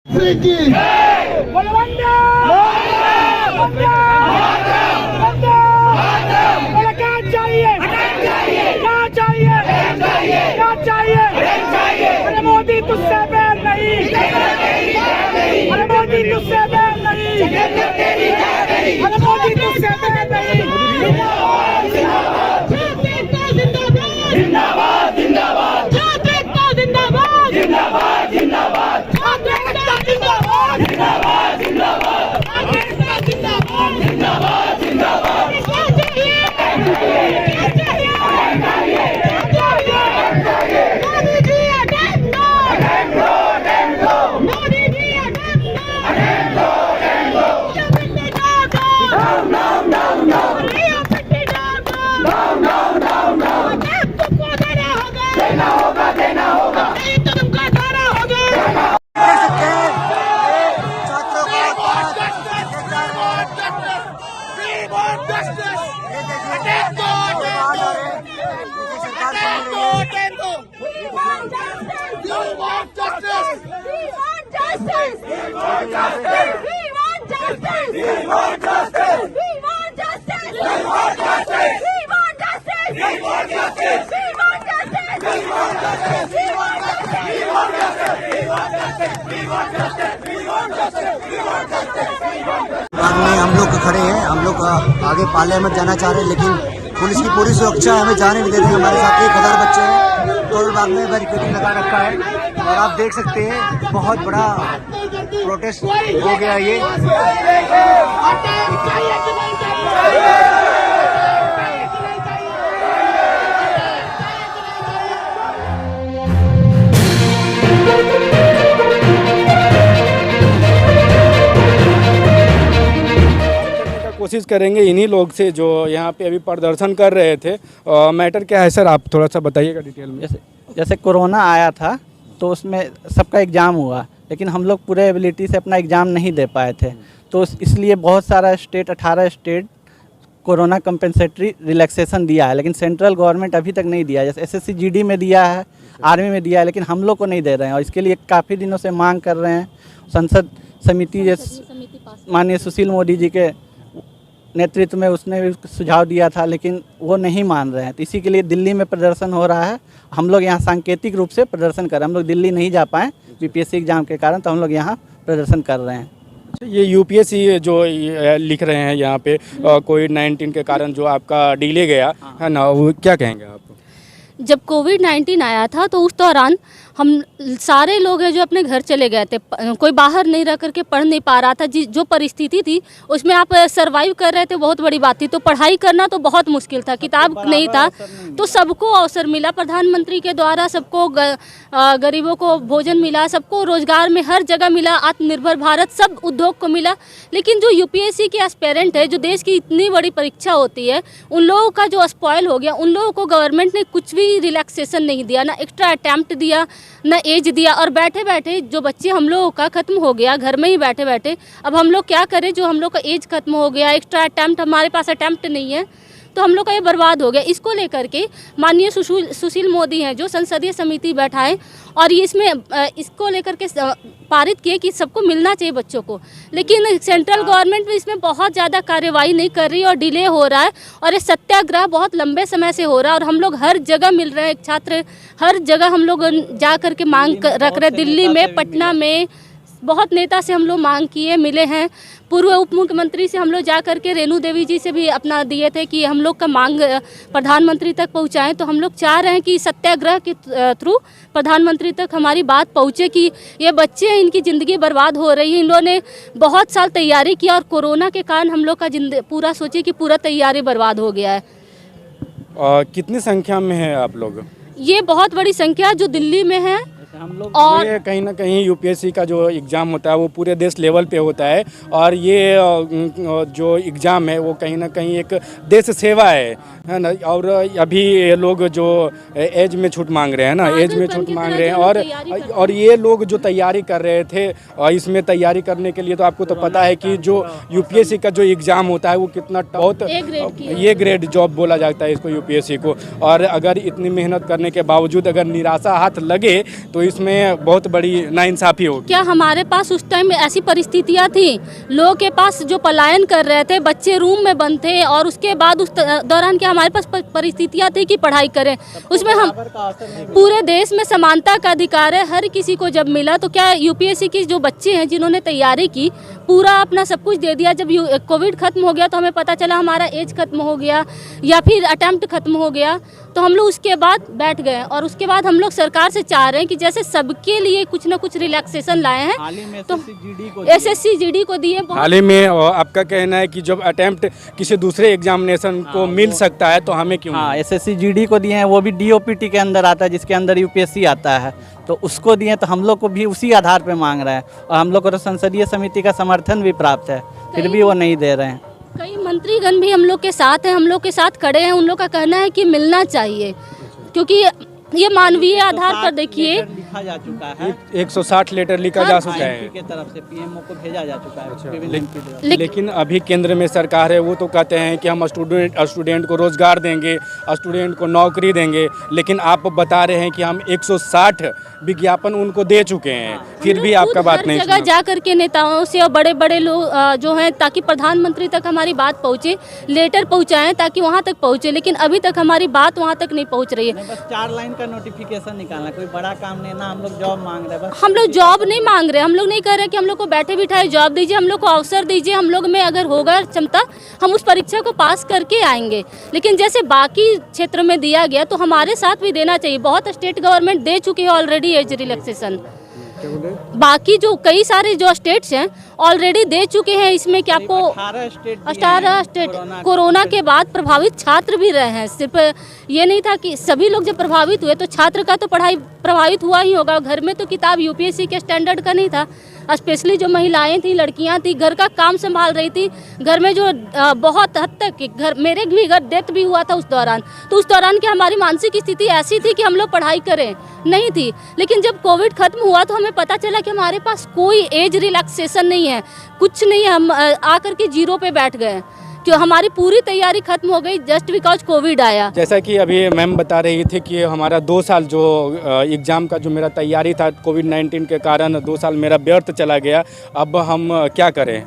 की बलवंडा क्या चाहिए क्या चाहिए क्या चाहिए अरे मोदी तुझसे बैर नहीं अरे मोदी तुझसे बैर नहीं अरे मोदी तुझसे बैर नहीं जिंदाबाद जिंदाबाद जिंदाबाद जिंदाबाद जिंदाबाद जिंदाबाद जिंदाबाद जिंदाबाद जिंदाबाद बाद में हम लोग खड़े हैं, हम लोग आगे पार्लियामेंट जाना चाह रहे हैं, लेकिन पुलिस की पूरी सुरक्षा हमें जाने नहीं दे रही। हमारे साथ 1000 बच्चे हैं, टोल बाग में बैरिकेडिंग लगा रखा है और आप देख सकते हैं बहुत बड़ा प्रोटेस्ट हो गया ये। कोशिश करेंगे इन्हीं लोग से जो यहाँ पे अभी प्रदर्शन कर रहे थे। मैटर क्या है सर, आप थोड़ा सा बताइएगा डिटेल में। जैसे कोरोना आया था तो उसमें सबका एग्ज़ाम हुआ, लेकिन हम लोग पूरे एबिलिटी से अपना एग्ज़ाम नहीं दे पाए थे, तो इसलिए बहुत सारा state 18 state corona compensatory relaxation दिया है, लेकिन सेंट्रल गवर्नमेंट अभी तक नहीं दिया है। जैसे SSC GD में दिया है, आर्मी में दिया है, लेकिन हम लोग को नहीं दे रहे हैं और इसके लिए काफ़ी दिनों से मांग कर रहे हैं। संसद समिति माननीय सुशील मोदी जी के नेतृत्व में उसने भी सुझाव दिया था, लेकिन वो नहीं मान रहे हैं, तो इसी के लिए दिल्ली में प्रदर्शन हो रहा है। हम लोग यहाँ सांकेतिक रूप से प्रदर्शन कर रहे हैं। हम लोग दिल्ली नहीं जा पाए BPSC एग्ज़ाम के कारण, तो हम लोग यहाँ प्रदर्शन कर रहे हैं। ये UPSC जो लिख रहे हैं यहाँ पे कोविड-19 के कारण जो आपका डिले गया है ना, वो क्या कहेंगे आप? जब कोविड-19 आया था तो उस दौरान हम सारे लोग हैं जो अपने घर चले गए थे, कोई बाहर नहीं रह करके पढ़ नहीं पा रहा था। जो परिस्थिति थी उसमें आप सरवाइव कर रहे थे, बहुत बड़ी बात थी। तो पढ़ाई करना तो बहुत मुश्किल था, किताब नहीं था, तो सबको अवसर मिला प्रधानमंत्री के द्वारा, सबको गरीबों को भोजन मिला, सबको रोजगार में हर जगह मिला, आत्मनिर्भर भारत सब उद्योग को मिला। लेकिन जो UPSC के एस्पिरेंट है, जो देश की इतनी बड़ी परीक्षा होती है, उन लोगों का जो स्पॉइल हो गया, उन लोगों को गवर्नमेंट ने कुछ भी रिलैक्सेशन नहीं दिया, ना एक्स्ट्रा अटैम्प्ट दिया, ना एज दिया। और बैठे बैठे जो बच्चे हम लोगों का ख़त्म हो गया घर में ही बैठे बैठे, अब हम लोग क्या करें? जो हम लोग का एज खत्म हो गया, एक्स्ट्रा अटैम्प्ट हमारे पास अटैम्प्ट नहीं है, तो हम लोग का ये बर्बाद हो गया। इसको लेकर के माननीय सुशील मोदी हैं जो संसदीय समिति बैठाए और इसमें इसको लेकर के पारित किए कि सबको मिलना चाहिए बच्चों को, लेकिन सेंट्रल गवर्नमेंट भी इसमें बहुत ज़्यादा कार्रवाई नहीं कर रही और डिले हो रहा है और ये सत्याग्रह बहुत लंबे समय से हो रहा है और हम लोग हर जगह मिल रहे हैं। छात्र हर जगह हम लोग जा कर के मांग रख रहे हैं, दिल्ली में, पटना में, बहुत नेता से हम लोग मांग किए, मिले हैं। पूर्व उप मुख्यमंत्री से हम लोग जा कर के रेणु देवी जी से भी अपना दिए थे कि हम लोग का मांग प्रधानमंत्री तक पहुंचाएं। तो हम लोग चाह रहे हैं कि सत्याग्रह के थ्रू प्रधानमंत्री तक हमारी बात पहुंचे कि ये बच्चे हैं, इनकी ज़िंदगी बर्बाद हो रही है। इन्होंने बहुत साल तैयारी किया और कोरोना के कारण हम लोग का पूरा सोचिए कि पूरा तैयारी बर्बाद हो गया है। कितनी संख्या में है आप लोग? ये बहुत बड़ी संख्या जो दिल्ली में है। हम लोग और ये कहीं ना कहीं UPSC का जो एग्ज़ाम होता है वो पूरे देश लेवल पे होता है और ये जो एग्ज़ाम है वो कहीं ना कहीं एक देश सेवा है ना। और अभी ये लोग जो एज में छूट मांग रहे हैं ना, एज में छूट मांग रहे हैं और ये लोग जो तैयारी कर रहे थे और इसमें तैयारी करने के लिए तो आपको तो पता है कि जो UPSC का जो एग्ज़ाम होता है वो कितना बहुत ये ग्रेड जॉब बोला जाता है इसको UPSC को। और अगर इतनी मेहनत करने के बावजूद अगर निराशा हाथ लगे तो तो इसमें बहुत बड़ी नाइंसाफ़ी होगी। क्या हमारे पास उस टाइम ऐसी परिस्थितियाँ थी, लोगों के पास जो पलायन कर रहे थे, बच्चे रूम में बंद थे, और उसके बाद उस दौरान क्या हमारे पास परिस्थितियाँ थी कि पढ़ाई करें। उसमें हम पूरे देश में समानता का अधिकार है, हर किसी को जब मिला। तो क्या यूपीएससी के जो बच्चे हैं जिन्होंने तैयारी की, पूरा अपना सब कुछ दे दिया, जब कोविड खत्म हो गया तो हमें पता चला हमारा एज खत्म हो गया या फिर अटेम्प्ट खत्म हो गया, तो हम लोग उसके बाद बैठ गए। और उसके बाद हम लोग सरकार से चाह रहे हैं कि जैसे सबके लिए कुछ ना कुछ रिलैक्सेशन लाए हैं, तो एसएससी जीडी को दिए। हाल ही में आपका कहना है कि जब अटेम्प्ट किसी दूसरे एग्जामिनेशन को मिल सकता है तो हमें क्यों? हाँ, एसएससी जीडी को दिए हैं, वो भी डीओपीटी के अंदर आता है, जिसके अंदर यूपीएससी आता है, तो उसको दिए, तो हम लोग को भी उसी आधार पे मांग रहे हैं। और हम लोग को तो संसदीय समिति का समर्थन भी प्राप्त है, फिर भी वो नहीं दे रहे हैं। कई मंत्रीगण भी हम लोग के साथ हैं, हम लोग के साथ खड़े हैं। उन लोग का कहना है कि मिलना चाहिए, क्योंकि ये मानवीय आधार पर देखिए लिखा जा चुका है, 160 लेटर लिखा जा चुका है की तरफ से पीएमओ को भेजा जा चुका है। लेकिन अभी केंद्र में सरकार है, वो तो कहते हैं कि हम स्टूडेंट को रोजगार देंगे, स्टूडेंट को नौकरी देंगे, लेकिन आप बता रहे हैं कि हम 160 विज्ञापन उनको दे चुके हैं, फिर भी आपका बात नहीं जगह जा करके नेताओं से और बड़े बड़े लोग जो हैं, ताकि प्रधानमंत्री तक हमारी बात पहुँचे, लेटर पहुँचाएं ताकि वहाँ तक पहुँचे, लेकिन अभी तक हमारी बात वहाँ तक नहीं पहुँच रही है। बस 4 लाइन का नोटिफिकेशन निकालना, कोई बड़ा काम नहीं ना। हम लोग जॉब मांग रहे हैं, बस हम लोग जॉब नहीं मांग रहे, हम लोग नहीं कह रहे कि हम लोग को बैठे बिठाए जॉब दीजिए, हम लोग को अवसर दीजिए, हम लोग में अगर होगा क्षमता हम उस परीक्षा को पास करके आएंगे। लेकिन जैसे बाकी क्षेत्र में दिया गया तो हमारे साथ भी देना चाहिए। बहुत स्टेट गवर्नमेंट दे चुकी है ऑलरेडी एज रिलैक्सेशन, बाकी जो कई सारे जो स्टेट्स हैं ऑलरेडी दे चुके हैं। इसमें क्या आपको 18 स्टेट कोरोना के बाद प्रभावित छात्र भी रहे हैं। सिर्फ ये नहीं था कि सभी लोग जब प्रभावित हुए तो छात्र का तो पढ़ाई प्रभावित हुआ ही होगा। घर में तो किताब यूपीएससी के स्टैंडर्ड का नहीं था, स्पेशली जो महिलाएं थी, लड़कियां थी, घर का काम संभाल रही थी, घर में जो बहुत हद तक घर, मेरे भी घर डेथ भी हुआ था उस दौरान। तो उस दौरान की हमारी मानसिक स्थिति ऐसी थी कि हम लोग पढ़ाई करें नहीं थी। लेकिन जब कोविड खत्म हुआ तो हमें पता चला कि हमारे पास कोई एज रिलैक्सेशन नहीं है, कुछ नहीं है। हम आकर के जीरो पे बैठ गए, जो हमारी पूरी तैयारी खत्म हो गई जस्ट बिकॉज कोविड आया। जैसा कि अभी मैम बता रही थी कि हमारा 2 साल जो एग्ज़ाम का जो मेरा तैयारी था, कोविड-19 के कारण 2 साल मेरा व्यर्थ चला गया। अब हम क्या करें?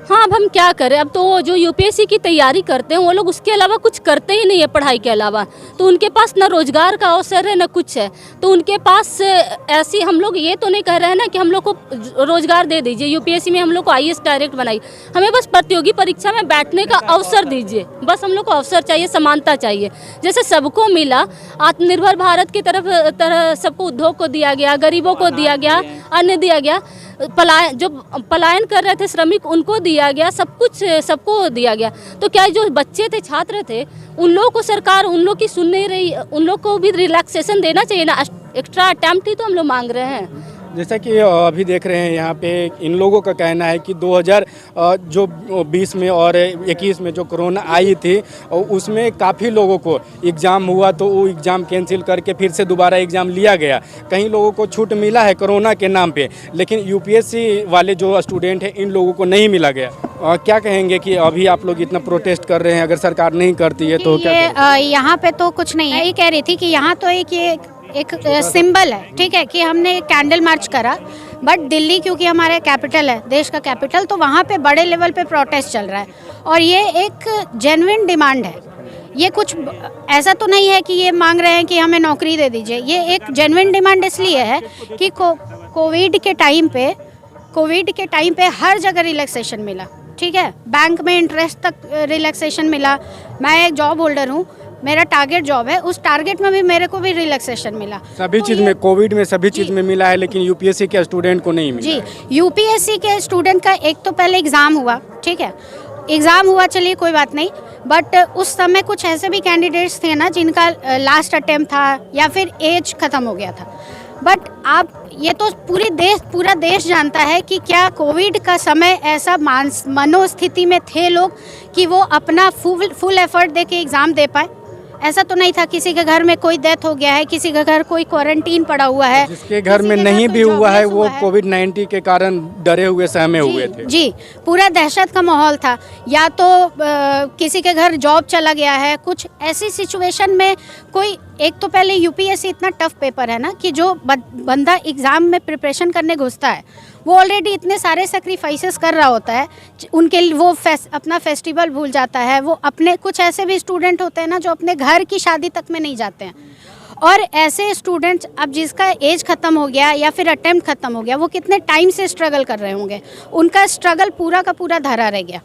हाँ, अब हम क्या करें? अब तो जो यूपीएससी की तैयारी करते हैं वो लोग उसके अलावा कुछ करते ही नहीं है पढ़ाई के अलावा, तो उनके पास ना रोजगार का अवसर है ना कुछ है। तो उनके पास ऐसी, हम लोग ये तो नहीं कह रहे हैं ना कि हम लोग को रोजगार दे दीजिए, यूपीएससी में हम लोग को आईएएस डायरेक्ट बनाई, हमें बस प्रतियोगी परीक्षा में बैठने का अवसर दीजिए। बस हम लोग को अवसर चाहिए, समानता चाहिए, जैसे सबको मिला। आत्मनिर्भर भारत की तरह सबको उद्योग को दिया गया, गरीबों को दिया गया, अन्य दिया गया, जो पलायन कर रहे थे श्रमिक उनको दिया गया, सब कुछ सबको दिया गया। तो क्या जो बच्चे थे, छात्र थे, उन लोगों को सरकार उन लोग की सुन नहीं रही, उन लोग को भी रिलैक्सेशन देना चाहिए ना। एक्स्ट्रा अटेम्प्ट ही तो हम लोग मांग रहे हैं। जैसा कि अभी देख रहे हैं यहाँ पे इन लोगों का कहना है कि 2020 में और 21 में जो कोरोना आई थी उसमें काफ़ी लोगों को एग्ज़ाम हुआ तो वो एग्ज़ाम कैंसिल करके फिर से दोबारा एग्ज़ाम लिया गया। कई लोगों को छूट मिला है कोरोना के नाम पे, लेकिन यूपीएससी वाले जो स्टूडेंट हैं इन लोगों को नहीं मिला गया। क्या कहेंगे कि अभी आप लोग इतना प्रोटेस्ट कर रहे हैं, अगर सरकार नहीं करती है तो क्या? यहाँ पे तो कुछ नहीं है, ये कह रही थी कि यहाँ तो एक सिंबल है, ठीक है, कि हमने कैंडल मार्च करा, बट दिल्ली क्योंकि हमारा कैपिटल है, देश का कैपिटल, तो वहाँ पे बड़े लेवल पे प्रोटेस्ट चल रहा है और ये एक जेन्युइन डिमांड है। ये कुछ ऐसा तो नहीं है कि ये मांग रहे हैं कि हमें नौकरी दे दीजिए, ये एक जेन्युइन डिमांड इसलिए है कि कोविड के टाइम पे हर जगह रिलैक्सेशन मिला, ठीक है, बैंक में इंटरेस्ट तक रिलैक्सेशन मिला। मैं एक जॉब होल्डर हूँ, मेरा टारगेट जॉब है, उस टारगेट में भी मेरे को भी रिलैक्सेशन मिला। सभी चीज़ में, कोविड में सभी चीज़ में मिला है, लेकिन यूपीएससी के स्टूडेंट को नहीं मिला। जी, यूपीएससी के स्टूडेंट का एक तो पहले एग्ज़ाम हुआ, ठीक है, एग्ज़ाम हुआ, चलिए कोई बात नहीं, बट उस समय कुछ ऐसे भी कैंडिडेट्स थे ना जिनका लास्ट अटेम्प्ट था या फिर एज ख़त्म हो गया था। बट आप ये तो पूरा देश जानता है कि क्या कोविड का समय ऐसा मनोस्थिति में थे लोग कि वो अपना फुल एफर्ट दे के एग्ज़ाम दे पाए? ऐसा तो नहीं था किसी के घर में कोई डेथ हो गया है, किसी के घर कोई क्वारंटीन पड़ा हुआ है, जिसके घर किसी में के नहीं कोई भी हुआ है jobless वो कोविड-19 के कारण डरे हुए सहमे हुए थे। जी, पूरा दहशत का माहौल था। या तो किसी के घर जॉब चला गया है, कुछ ऐसी सिचुएशन में कोई, एक तो पहले यूपीएससी इतना टफ पेपर है ना कि जो बंदा एग्ज़ाम में प्रिपरेशन करने घुसता है वो ऑलरेडी इतने सारे सेक्रीफाइसेस कर रहा होता है, उनके वो अपना फेस्टिवल भूल जाता है। वो अपने, कुछ ऐसे भी स्टूडेंट होते हैं ना जो अपने घर की शादी तक में नहीं जाते हैं, और ऐसे स्टूडेंट्स अब जिसका एज ख़त्म हो गया या फिर अटेम्प्ट ख़त्म हो गया, वो कितने टाइम से स्ट्रगल कर रहे होंगे, उनका स्ट्रगल पूरा का पूरा धरा रह गया,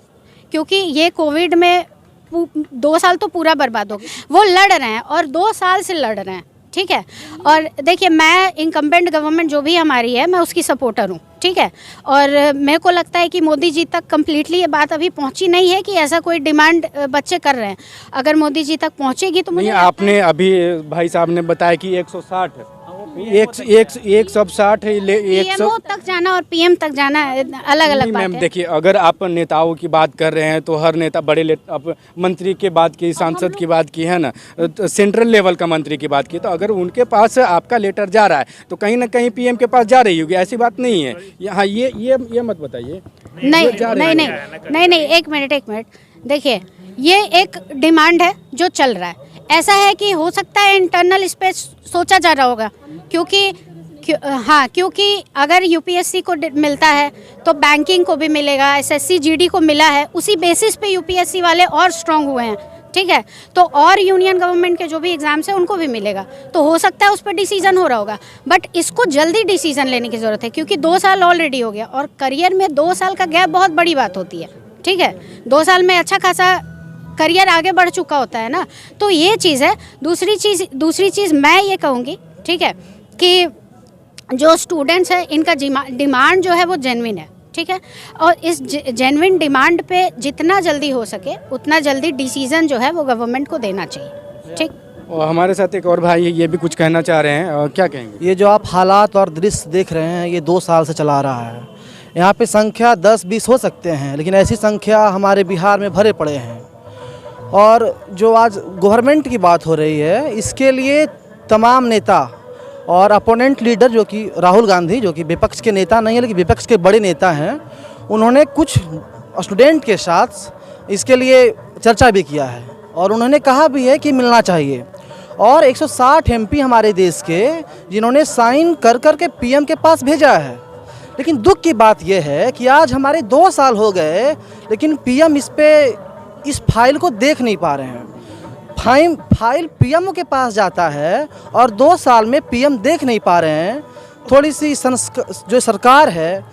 क्योंकि ये कोविड में 2 साल तो पूरा बर्बाद हो गया। वो लड़ रहे हैं और 2 साल से लड़ रहे हैं, ठीक है। और देखिए, मैं इनकम्बेंट गवर्नमेंट जो भी हमारी है, मैं उसकी सपोर्टर हूँ, ठीक है। और मेरे को लगता है कि मोदी जी तक कम्प्लीटली ये बात अभी पहुँची नहीं है कि ऐसा कोई डिमांड बच्चे कर रहे हैं। अगर मोदी जी तक पहुँचेगी तो मुझे नहीं, आपने अभी भाई साहब ने बताया कि 160 है, 160 है, पीएमओ तक जाना और पीएम तक जाना अलग अलग बात मैम है। देखिए, अगर आप नेताओं की बात कर रहे हैं तो हर नेता बड़े आप मंत्री की बात की, सांसद की बात की है ना, तो सेंट्रल लेवल का मंत्री की बात की, तो अगर उनके पास आपका लेटर जा रहा है तो कहीं ना कहीं पीएम के पास जा रही होगी, ऐसी बात नहीं है। यहाँ ये मत बताइए। नहीं, एक मिनट देखिए, ये एक डिमांड है जो चल रहा है। ऐसा है कि हो सकता है इंटरनल इस पे सोचा जा रहा होगा, क्योंकि अगर यूपीएससी को मिलता है तो बैंकिंग को भी मिलेगा, एसएससी जीडी को मिला है, उसी बेसिस पे यूपीएससी वाले और स्ट्रांग हुए हैं, ठीक है। तो और यूनियन गवर्नमेंट के जो भी एग्जाम्स हैं उनको भी मिलेगा, तो हो सकता है उस पर डिसीजन हो रहा होगा। बट इसको जल्दी डिसीजन लेने की ज़रूरत है, क्योंकि 2 साल ऑलरेडी हो गया, और करियर में 2 साल का गैप बहुत बड़ी बात होती है, ठीक है। 2 साल में अच्छा खासा करियर आगे बढ़ चुका होता है ना, तो ये चीज़ है। दूसरी चीज़ मैं ये कहूँगी, ठीक है, कि जो स्टूडेंट्स हैं इनका डिमांड जो है वो जेन्युइन है, ठीक है। और इस जेन्युइन डिमांड पे जितना जल्दी हो सके उतना जल्दी डिसीजन जो है वो गवर्नमेंट को देना चाहिए, ठीक। और हमारे साथ एक और भाई ये भी कुछ कहना चाह रहे हैं, क्या कहेंगे? ये जो आप हालात और दृश्य देख रहे हैं, ये 2 साल से चला रहा है। यहाँ पे संख्या 10-20 हो सकते हैं, लेकिन ऐसी संख्या हमारे बिहार में भरे पड़े हैं। और जो आज गवर्नमेंट की बात हो रही है, इसके लिए तमाम नेता और अपोनेंट लीडर जो कि राहुल गांधी, जो कि विपक्ष के नेता नहीं है लेकिन विपक्ष के बड़े नेता हैं, उन्होंने कुछ स्टूडेंट के साथ इसके लिए चर्चा भी किया है और उन्होंने कहा भी है कि मिलना चाहिए। और 160 एमपी हमारे देश के जिन्होंने साइन कर के पीएम के पास भेजा है। लेकिन दुख की बात यह है कि आज हमारे 2 साल हो गए, लेकिन पीएम इस फाइल को देख नहीं पा रहे हैं। फाइल पीएम के पास जाता है और 2 साल में पीएम देख नहीं पा रहे हैं। थोड़ी सी जो सरकार है,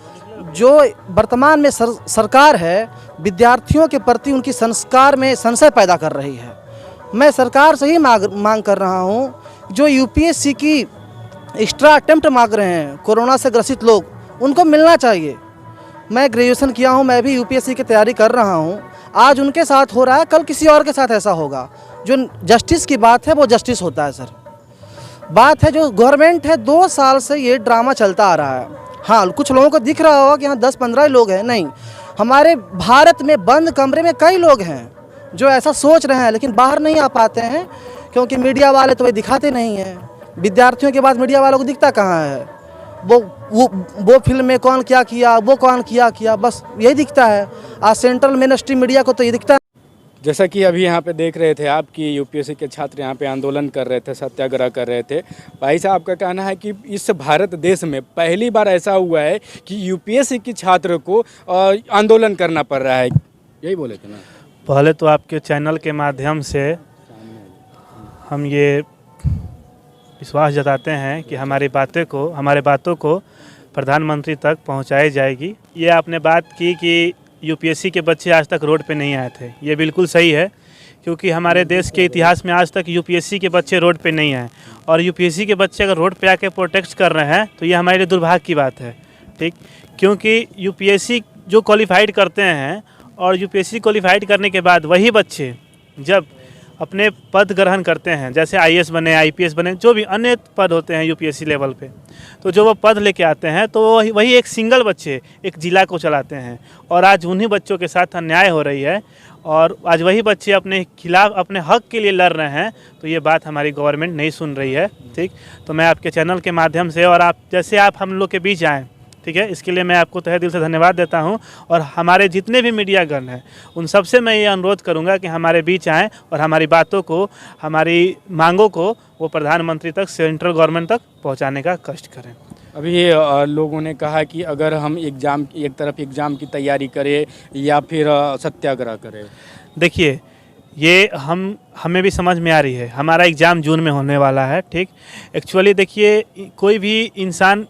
जो वर्तमान में सरकार है, विद्यार्थियों के प्रति उनकी संस्कार में संशय पैदा कर रही है। मैं सरकार से ही मांग कर रहा हूँ, जो यूपीएससी की एक्स्ट्रा अटेम्प्ट मांग रहे हैं कोरोना से ग्रसित लोग, उनको मिलना चाहिए। मैं ग्रेजुएशन किया हूँ, मैं भी यूपीएससी की तैयारी कर रहा हूँ। आज उनके साथ हो रहा है, कल किसी और के साथ ऐसा होगा। जो जस्टिस की बात है वो जस्टिस होता है सर। बात है जो गवर्नमेंट है, 2 साल से ये ड्रामा चलता आ रहा है। हाँ, कुछ लोगों को दिख रहा होगा कि हाँ 10-15 लोग हैं, नहीं, हमारे भारत में बंद कमरे में कई लोग हैं जो ऐसा सोच रहे हैं, लेकिन बाहर नहीं आ पाते हैं क्योंकि मीडिया वाले तो ये दिखाते नहीं हैं। विद्यार्थियों के बाद मीडिया वालों को दिखता कहाँ है? वो फिल्म में कौन क्या किया, वो कौन किया, बस यही दिखता है। आज सेंट्रल मेन स्ट्रीम मीडिया को तो ये दिखता है। जैसा कि अभी यहाँ पे देख रहे थे आप कि यूपीएससी के छात्र यहाँ पे आंदोलन कर रहे थे, सत्याग्रह कर रहे थे। भाई साहब का कहना है कि इस भारत देश में पहली बार ऐसा हुआ है कि यूपीएससी के छात्र को आंदोलन करना पड़ रहा है। यही बोले थे ना? पहले तो आपके चैनल के माध्यम से हम ये विश्वास जताते हैं कि हमारी बातों को प्रधानमंत्री तक पहुंचाई जाएगी। ये आपने बात की कि यूपीएससी के बच्चे आज तक रोड पे नहीं आए थे, ये बिल्कुल सही है, क्योंकि हमारे देश के इतिहास में आज तक यूपीएससी के बच्चे रोड पे नहीं आए। और यूपीएससी के बच्चे अगर रोड पे आके प्रोटेस्ट कर रहे हैं तो ये हमारे लिए दुर्भाग्य की बात है, ठीक। क्योंकि यूपीएससी जो क्वालिफाइड करते हैं और यूपीएससी क्वालिफाइड करने के बाद वही बच्चे जब अपने पद ग्रहण करते हैं, जैसे आईएएस बने, आईपीएस बने, जो भी अन्य पद होते हैं यूपीएससी लेवल पे, तो जो वो पद लेके आते हैं तो वही एक सिंगल बच्चे एक ज़िला को चलाते हैं। और आज उन्हीं बच्चों के साथ अन्याय हो रही है और आज वही बच्चे अपने खिलाफ, अपने हक के लिए लड़ रहे हैं। तो ये बात हमारी गवर्नमेंट नहीं सुन रही है। ठीक, तो मैं आपके चैनल के माध्यम से और आप हम लोग के बीच आएँ, ठीक है, इसके लिए मैं आपको तहे दिल से धन्यवाद देता हूं। और हमारे जितने भी मीडियागण हैं उन सबसे मैं ये अनुरोध करूंगा कि हमारे बीच आएँ और हमारी बातों को, हमारी मांगों को वो प्रधानमंत्री तक, सेंट्रल गवर्नमेंट तक पहुंचाने का कष्ट करें। अभी लोगों ने कहा कि अगर हम एक तरफ एग्ज़ाम की तैयारी करें या फिर सत्याग्रह करें। देखिए, ये हमें भी समझ में आ रही है, हमारा एग्ज़ाम जून में होने वाला है। ठीक, एक्चुअली देखिए, कोई भी इंसान,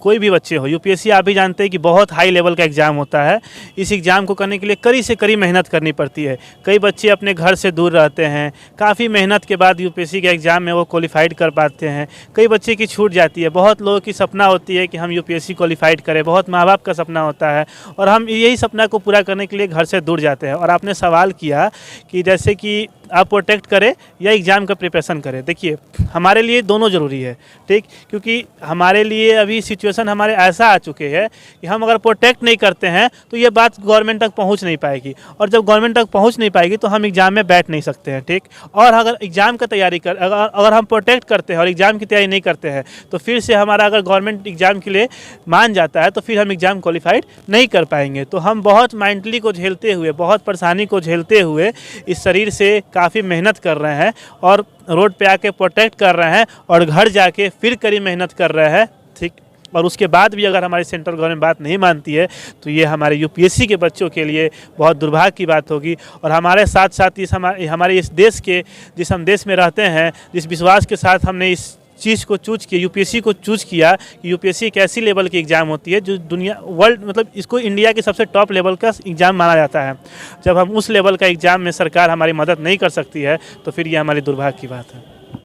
कोई भी बच्चे हो, यूपीएससी आप भी जानते हैं कि बहुत हाई लेवल का एग्ज़ाम होता है। इस एग्ज़ाम को करने के लिए कड़ी से कड़ी मेहनत करनी पड़ती है। कई बच्चे अपने घर से दूर रहते हैं, काफ़ी मेहनत के बाद यूपीएससी के एग्ज़ाम में वो क्वालिफाइड कर पाते हैं। कई बच्चे की छूट जाती है। बहुत लोगों की सपना होती है कि हम यूपीएससी क्वालिफाइड करें, बहुत माँ बाप का सपना होता है और हम यही सपना को पूरा करने के लिए घर से दूर जाते हैं। और आपने सवाल किया कि जैसे कि आप प्रोटेक्ट करें या एग्ज़ाम का प्रिपरेशन करें। देखिए, हमारे लिए दोनों ज़रूरी है। ठीक, क्योंकि हमारे लिए अभी सिचुएशन हमारे ऐसा आ चुके हैं कि हम अगर प्रोटेक्ट नहीं करते हैं तो ये बात गवर्नमेंट तक पहुंच नहीं पाएगी, और जब गवर्नमेंट तक पहुंच नहीं पाएगी तो हम एग्ज़ाम में बैठ नहीं सकते हैं। ठीक, और अगर एग्ज़ाम का तैयारी अगर हम प्रोटेक्ट करते हैं और एग्ज़ाम की तैयारी नहीं करते हैं तो फिर से हमारा, अगर गवर्नमेंट एग्ज़ाम के लिए मान जाता है तो फिर हम एग्ज़ाम क्वालिफाइड नहीं कर पाएंगे। तो हम बहुत मेंटली को झेलते हुए, बहुत परेशानी को झेलते हुए इस शरीर से काफ़ी मेहनत कर रहे हैं और रोड पे आके प्रोटेक्ट कर रहे हैं और घर जाके फिर कड़ी मेहनत कर रहे हैं। ठीक, और उसके बाद भी अगर हमारी सेंट्रल गवर्नमेंट बात नहीं मानती है तो ये हमारे यूपीएससी के बच्चों के लिए बहुत दुर्भाग्य की बात होगी। और हमारे साथ साथ हमारे इस देश के, जिस हम देश में रहते हैं, जिस विश्वास के साथ हमने इस चीज़ को चूज किया, यूपीएससी को चूज किया कि यूपीएससी एक ऐसी लेवल की एग्ज़ाम होती है जो दुनिया, वर्ल्ड, मतलब इसको इंडिया की सबसे टॉप लेवल का एग्ज़ाम माना जाता है। जब हम उस लेवल का एग्ज़ाम में सरकार हमारी मदद नहीं कर सकती है तो फिर ये हमारी दुर्भाग्य की बात है।